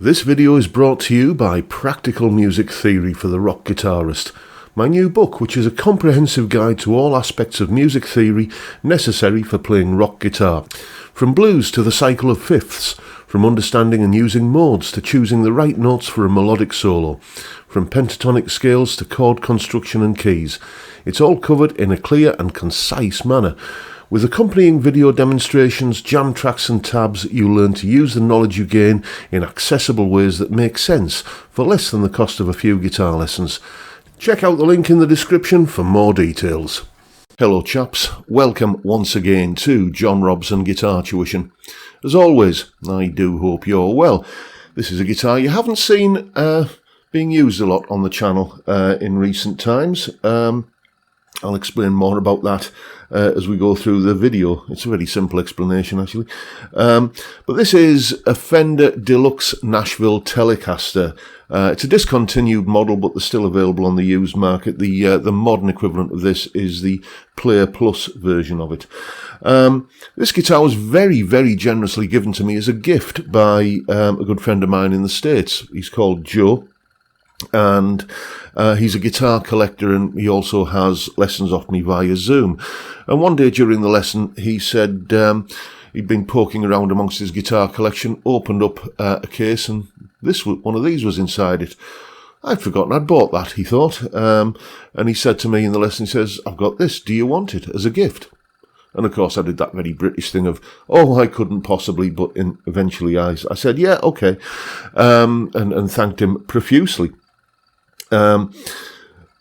This video is brought to you by Practical Music Theory for the Rock Guitarist, my new book, which is a comprehensive guide to all aspects of music theory necessary for playing rock guitar. From blues to the cycle of fifths, from understanding and using modes to choosing the right notes for a melodic solo, from pentatonic scales to chord construction and keys. It's all covered in a clear and concise manner. With accompanying video demonstrations, jam tracks and tabs, you'll learn to use the knowledge you gain in accessible ways that make sense for less than the cost of a few guitar lessons. Check out the link in the description for more details. Hello chaps, welcome once again to John Robson Guitar Tuition. As always, I do hope you're well. This is a guitar you haven't seen being used a lot on the channel in recent times. I'll explain more about that as we go through the video. It's a very simple explanation actually. But this is a Fender Deluxe Nashville Telecaster. It's a discontinued model, but they're still available on the used market. The modern equivalent of this is the Player Plus version of it. This guitar was very, very generously given to me as a gift by a good friend of mine in the States. He's called Joe. And he's a guitar collector, and he also has lessons off me via Zoom. And one day during the lesson he said he'd been poking around amongst his guitar collection, opened up a case, and one of these was inside it. I'd forgotten I'd bought that, he thought, and he said to me in the lesson, he says, "I've got this, do you want it as a gift?" And of course I did that very British thing of, oh, I couldn't possibly, but eventually I said, yeah, okay, and thanked him profusely.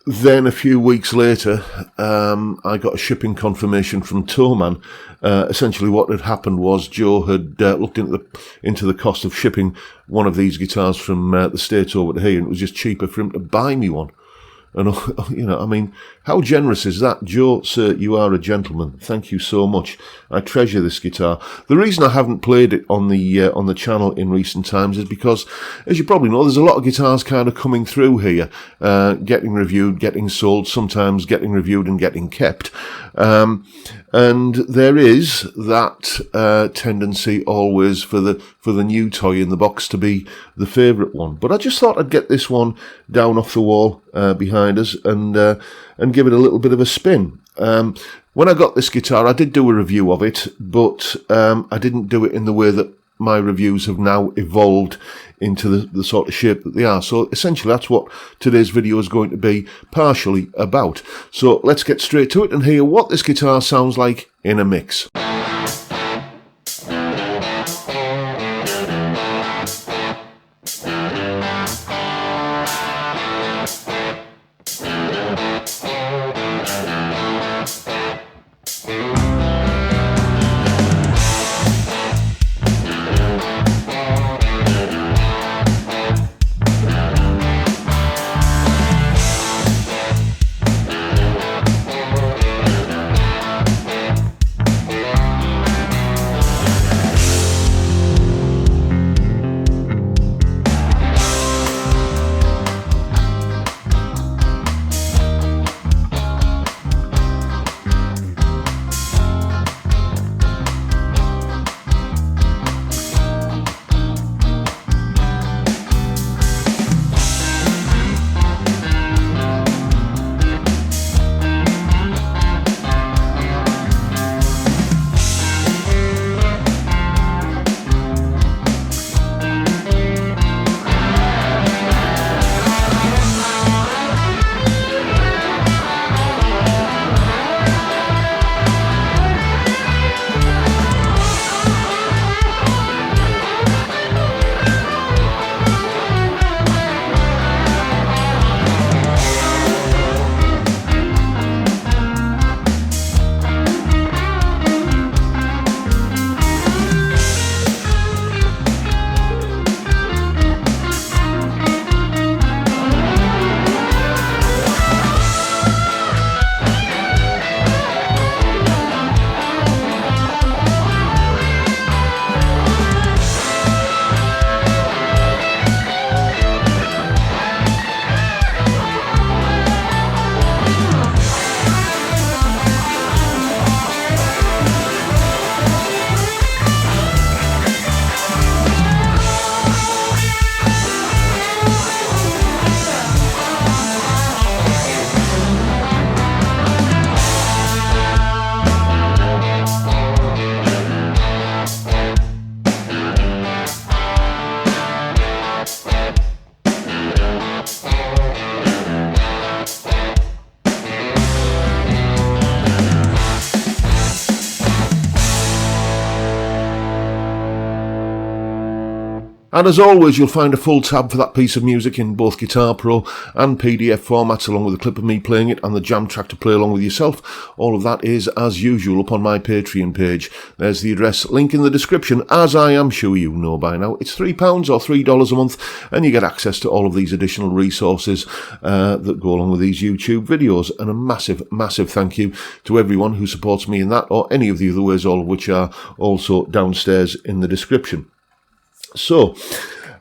Then a few weeks later, I got a shipping confirmation from Towman. Essentially what had happened was Joe had looked into the cost of shipping one of these guitars from the States over to here, and it was just cheaper for him to buy me one. And, you know, I mean, how generous is that? Joe, sir, you are a gentleman. Thank you so much. I treasure this guitar. The reason I haven't played it on the channel in recent times is because, as you probably know, there's a lot of guitars kind of coming through here, getting reviewed, getting sold, sometimes getting reviewed and getting kept. And there is that tendency always for the new toy in the box to be the favourite one. But I just thought I'd get this one down off the wall behind us and give it a little bit of a spin. When I got this guitar, I did do a review of it, but I didn't do it in the way that my reviews have now evolved into the sort of shape that they are. So essentially that's what today's video is going to be partially about. So let's get straight to it and hear what this guitar sounds like in a mix. And as always, you'll find a full tab for that piece of music in both Guitar Pro and PDF formats, along with a clip of me playing it and the jam track to play along with yourself. All of that is, as usual, up on my Patreon page. There's the address, link in the description. As I am sure you know by now, it's £3 or $3 a month, and you get access to all of these additional resources that go along with these YouTube videos. And a massive thank you to everyone who supports me in that or any of the other ways, all of which are also downstairs in the description. So,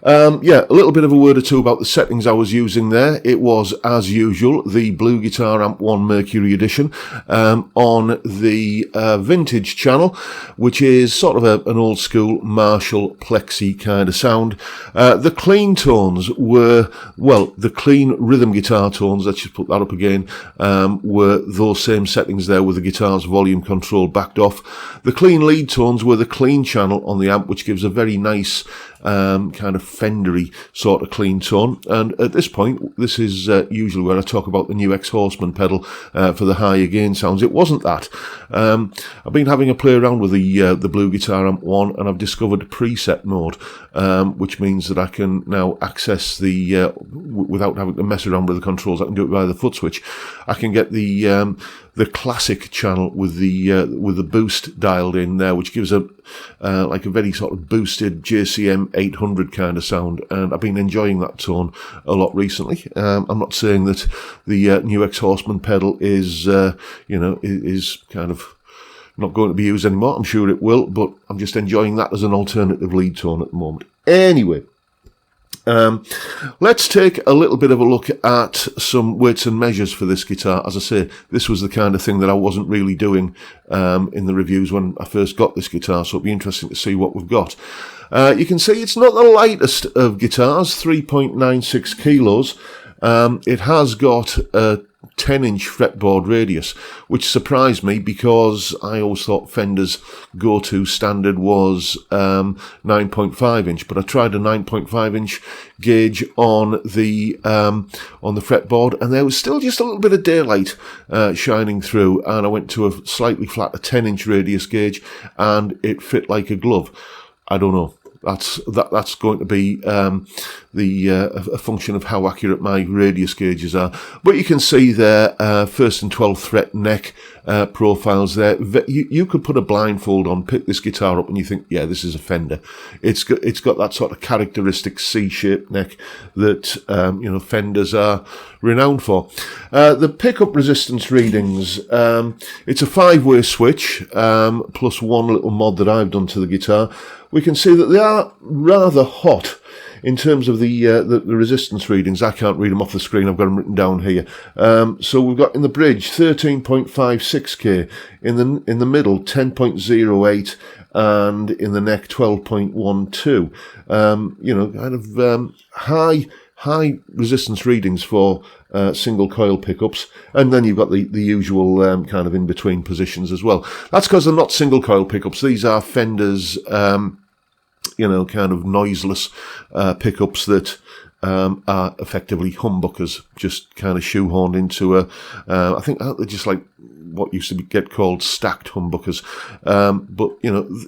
yeah, a little bit of a word or two about the settings I was using there. It was, as usual, the Blue Guitar Amp 1 Mercury Edition on the Vintage channel, which is sort of an old school Marshall Plexi kind of sound. The clean tones were, well, the clean rhythm guitar tones, let's just put that up again, were those same settings there with the guitar's volume control backed off. The clean lead tones were the clean channel on the amp, which gives a very nice kind of Fendery sort of clean tone. And at this point, this is usually where I talk about the new X-Horseman pedal for the higher gain sounds. It wasn't that. I've been having a play around with the Blue Guitar Amp 1, and I've discovered preset mode, which means that I can now access the without having to mess around with the controls. I can do it via the foot switch. I can get the classic channel with the boost dialed in there, which gives a like a very sort of boosted JCM 800 kind of sound, and I've been enjoying that tone a lot recently. I'm not saying that the new X-Horseman pedal is is kind of not going to be used anymore. I'm sure it will, but I'm just enjoying that as an alternative lead tone at the moment. Anyway, let's take a little bit of a look at some weights and measures for this guitar. As I say, this was the kind of thing that I wasn't really doing in the reviews when I first got this guitar, so it'll be interesting to see what we've got. You can see it's not the lightest of guitars, 3.96 kilos. It has got a 10-inch fretboard radius, which surprised me because I always thought Fender's go-to standard was 9.5 inch, but I tried a 9.5 inch gauge on the fretboard, and there was still just a little bit of daylight shining through, and I went to a slightly flatter 10-inch radius gauge, and it fit like a glove. I don't know. That's going to be a function of how accurate my radius gauges are. But you can see there, 1st and 12th fret neck profiles there. You could put a blindfold on, pick this guitar up, and you think, yeah, this is a Fender. It's got that sort of characteristic C-shaped neck that Fenders are renowned for. The pickup resistance readings, it's a 5-way switch plus one little mod that I've done to the guitar. We can see that they are rather hot in terms of the resistance readings. I can't read them off the screen. I've got them written down here. So we've got in the bridge 13.56k, in the middle 10.08, and in the neck 12.12. Kind of high resistance readings for single coil pickups, and then you've got the usual kind of in between positions as well. That's because they're not single coil pickups. These are Fender's kind of noiseless pickups that are effectively humbuckers, just kind of shoehorned into I think they're just like what used to get called stacked humbuckers, but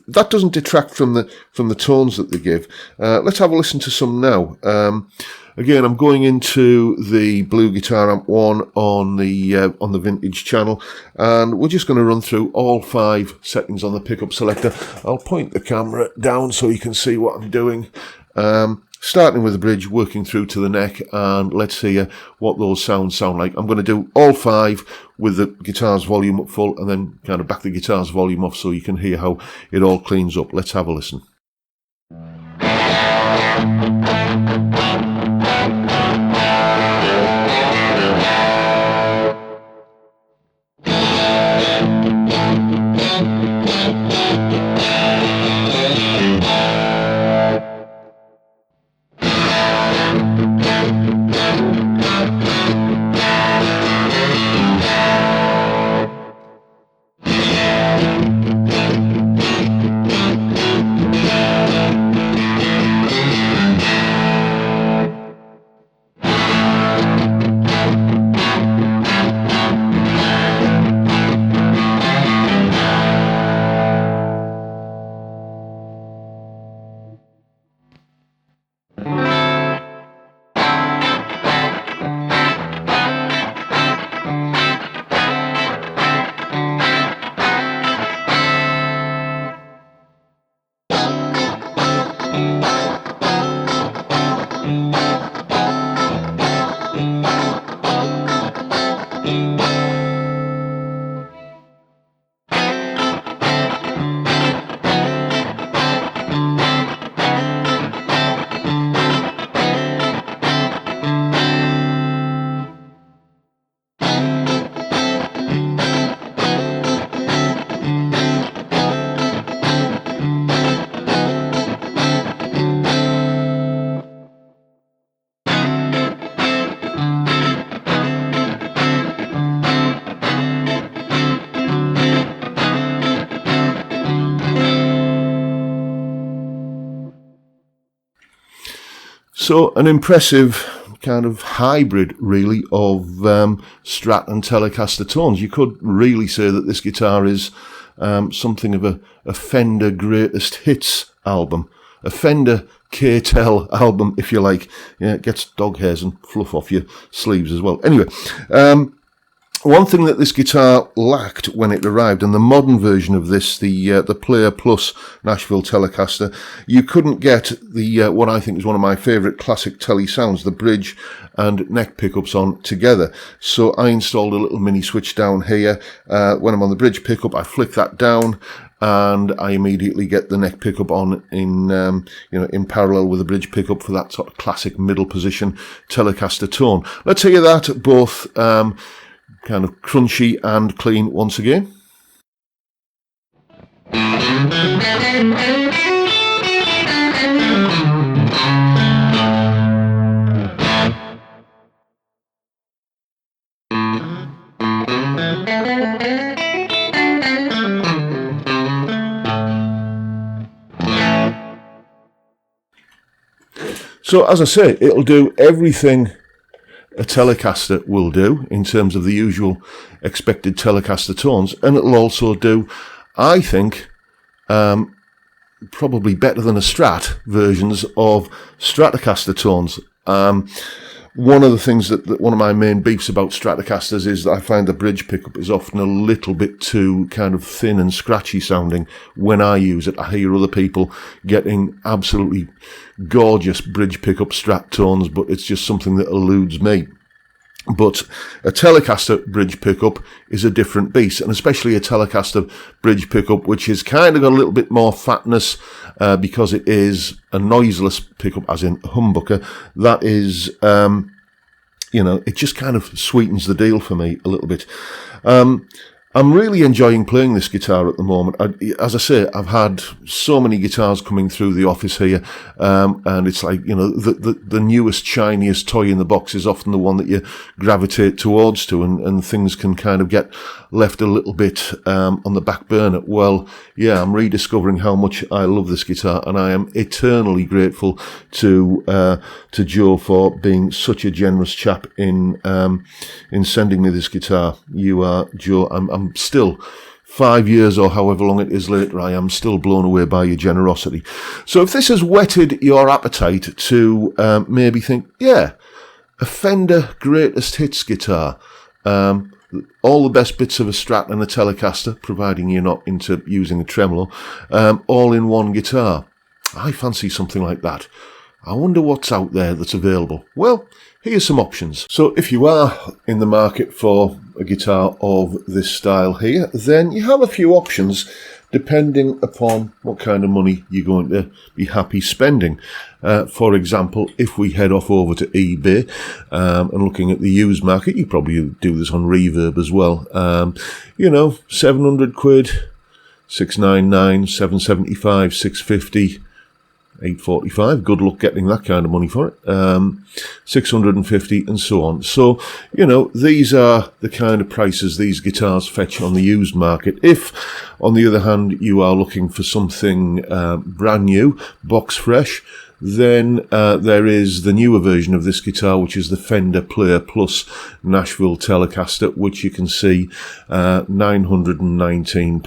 that doesn't detract from the tones that they give. Let's have a listen to some now. Again, I'm going into the Blue Guitar Amp 1 on the Vintage channel, and we're just going to run through all 5 settings on the pickup selector. I'll point the camera down so you can see what I'm doing. Starting with the bridge, working through to the neck, and let's hear what those sounds sound like. I'm going to do all 5 with the guitar's volume up full, and then kind of back the guitar's volume off so you can hear how it all cleans up. Let's have a listen. So an impressive kind of hybrid, really, of Strat and Telecaster tones. You could really say that this guitar is something of a Fender greatest hits album, a Fender K-Tel album, if you like. Yeah, it gets dog hairs and fluff off your sleeves as well. Anyway, one thing that this guitar lacked when it arrived, and the modern version of this, the Player Plus Nashville Telecaster, you couldn't get the what I think is one of my favourite classic Tele sounds, the bridge and neck pickups on together. So I installed a little mini switch down here. When I'm on the bridge pickup, I flick that down, and I immediately get the neck pickup on in parallel with the bridge pickup for that sort of classic middle position Telecaster tone. Let's hear that both kind of crunchy and clean once again. So as I say, it'll do everything a Telecaster will do in terms of the usual expected Telecaster tones, and it'll also do, I think, probably better than a Strat versions of Stratocaster tones. One of the things that one of my main beefs about Stratocasters is that I find the bridge pickup is often a little bit too kind of thin and scratchy sounding when I use it. I hear other people getting absolutely gorgeous bridge pickup Strat tones, but it's just something that eludes me. But a Telecaster bridge pickup is a different beast, and especially a Telecaster bridge pickup which is kind of got a little bit more fatness because it is a noiseless pickup, as in a humbucker. That is, it just kind of sweetens the deal for me a little bit. I'm really enjoying playing this guitar at the moment. As I say, I've had so many guitars coming through the office here, and it's like, the newest, shiniest toy in the box is often the one that you gravitate towards and things can kind of get left a little bit on the back burner. Well, yeah, I'm rediscovering how much I love this guitar, and I am eternally grateful to Joe for being such a generous chap in sending me this guitar. You are, Joe. I'm still 5 years or however long it is later, I am still blown away by your generosity. So if this has whetted your appetite to maybe think, yeah, a Fender greatest hits guitar, all the best bits of a Strat and a Telecaster, providing you're not into using a tremolo, all in one guitar. I fancy something like that. I wonder what's out there that's available. Well, here's some options. So if you are in the market for a guitar of this style here, then you have a few options depending upon what kind of money you're going to be happy spending. For example, if we head off over to eBay and looking at the used market, you probably do this on Reverb as well. 700 quid, 699, 775, 650. 845, good luck getting that kind of money for it. 650 and so on. So, these are the kind of prices these guitars fetch on the used market. If, on the other hand, you are looking for something brand new, box fresh, then there is the newer version of this guitar, which is the Fender Player Plus Nashville Telecaster, which you can see £919,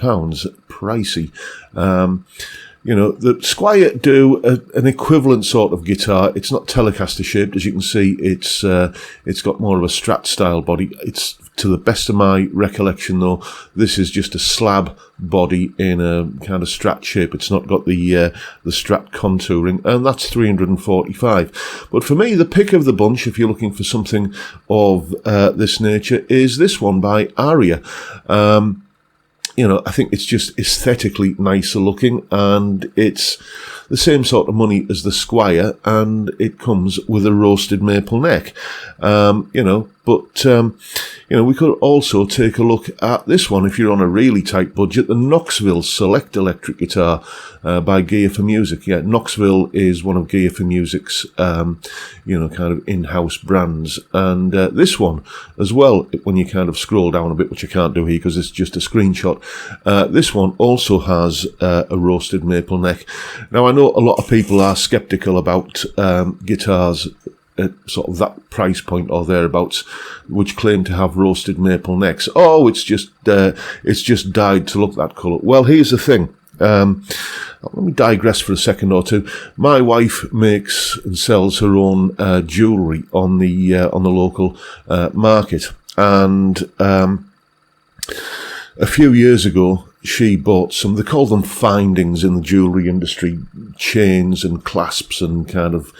pricey. The Squier do an equivalent sort of guitar. It's not Telecaster shaped, as you can see. It's got more of a Strat style body. It's, to the best of my recollection, though, this is just a slab body in a kind of Strat shape. It's not got the Strat contouring, and that's $345. But for me, the pick of the bunch, if you're looking for something of this nature, is this one by Aria. I think it's just aesthetically nicer looking, and it's the same sort of money as the Squier, and it comes with a roasted maple neck. We could also take a look at this one if you're on a really tight budget, the Knoxville Select electric guitar by Gear for Music. Yeah, Knoxville is one of Gear for Music's, kind of in-house brands. And this one as well, when you kind of scroll down a bit, which I can't do here because it's just a screenshot, this one also has a roasted maple neck. Now, I know a lot of people are sceptical about guitars at sort of that price point or thereabouts, which claim to have roasted maple necks. Oh, it's just dyed to look that colour. Well, here's the thing. Let me digress for a second or two. My wife makes and sells her own jewellery on the local market, and a few years ago she bought some, they call them findings in the jewellery industry, chains and clasps and kind of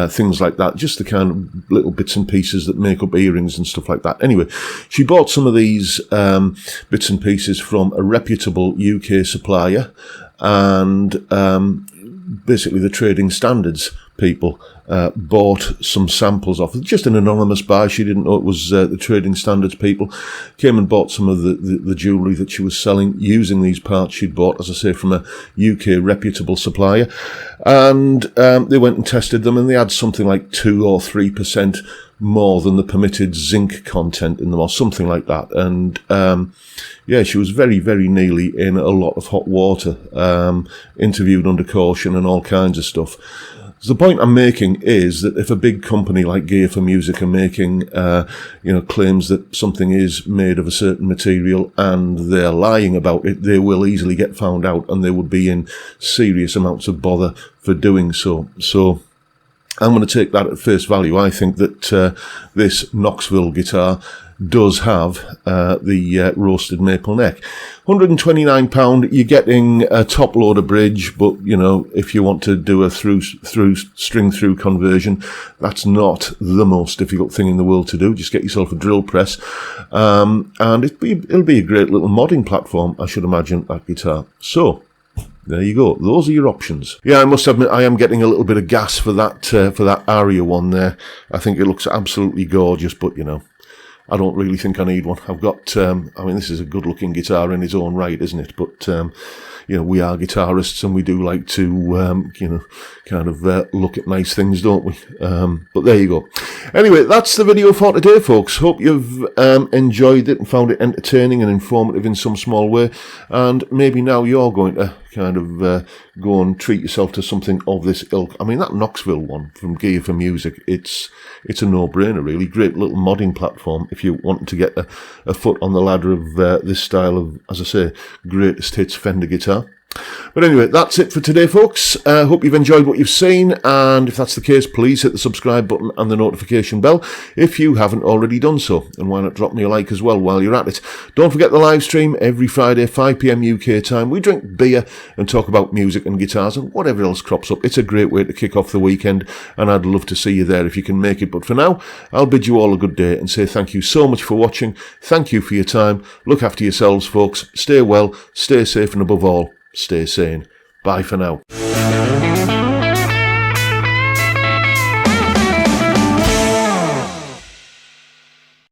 things like that, just the kind of little bits and pieces that make up earrings and stuff like that. Anyway, she bought some of these bits and pieces from a reputable UK supplier, and basically the trading standards people bought some samples off. Just an anonymous buy. She didn't know it was the trading standards people. Came and bought some of the jewellery that she was selling using these parts she'd bought, as I say, from a UK reputable supplier. And they went and tested them, and they had something like 2 or 3% more than the permitted zinc content in them, or something like that. And yeah, she was very, very nearly in a lot of hot water, interviewed under caution and all kinds of stuff. So the point I'm making is that if a big company like Gear for Music are making, claims that something is made of a certain material and they're lying about it, they will easily get found out, and they would be in serious amounts of bother for doing so. So I'm going to take that at face value. I think that this Knoxville guitar does have the roasted maple neck. £129, you're getting a top loader bridge, but if you want to do a string through conversion, that's not the most difficult thing in the world to do. Just get yourself a drill press, and it'll be a great little modding platform, I should imagine, that guitar. So there you go. Those are your options. Yeah, I must admit I am getting a little bit of gas for that Aria one there. I think it looks absolutely gorgeous, but I don't really think I need one. I've got, this is a good-looking guitar in its own right, isn't it? But, we are guitarists, and we do like to, look at nice things, don't we? But there you go. Anyway, that's the video for today, folks. Hope you've enjoyed it and found it entertaining and informative in some small way. And maybe now you're going to go and treat yourself to something of this ilk. I mean, that Knoxville one from Gear for Music, it's a no-brainer, really. Great little modding platform if you want to get a foot on the ladder of this style of, as I say, greatest hits Fender guitar. But anyway, that's it for today, folks. Hope you've enjoyed what you've seen, and if that's the case, please hit the subscribe button and the notification bell if you haven't already done so. And why not drop me a like as well while you're at it. Don't forget the live stream every Friday, 5 PM UK time. We drink beer and talk about music and guitars and whatever else crops up. It's a great way to kick off the weekend, and I'd love to see you there if you can make it. But for now, I'll bid you all a good day and say thank you so much for watching. Thank you for your time. Look after yourselves, folks. Stay well, stay safe, and above all, stay sane. Bye for now.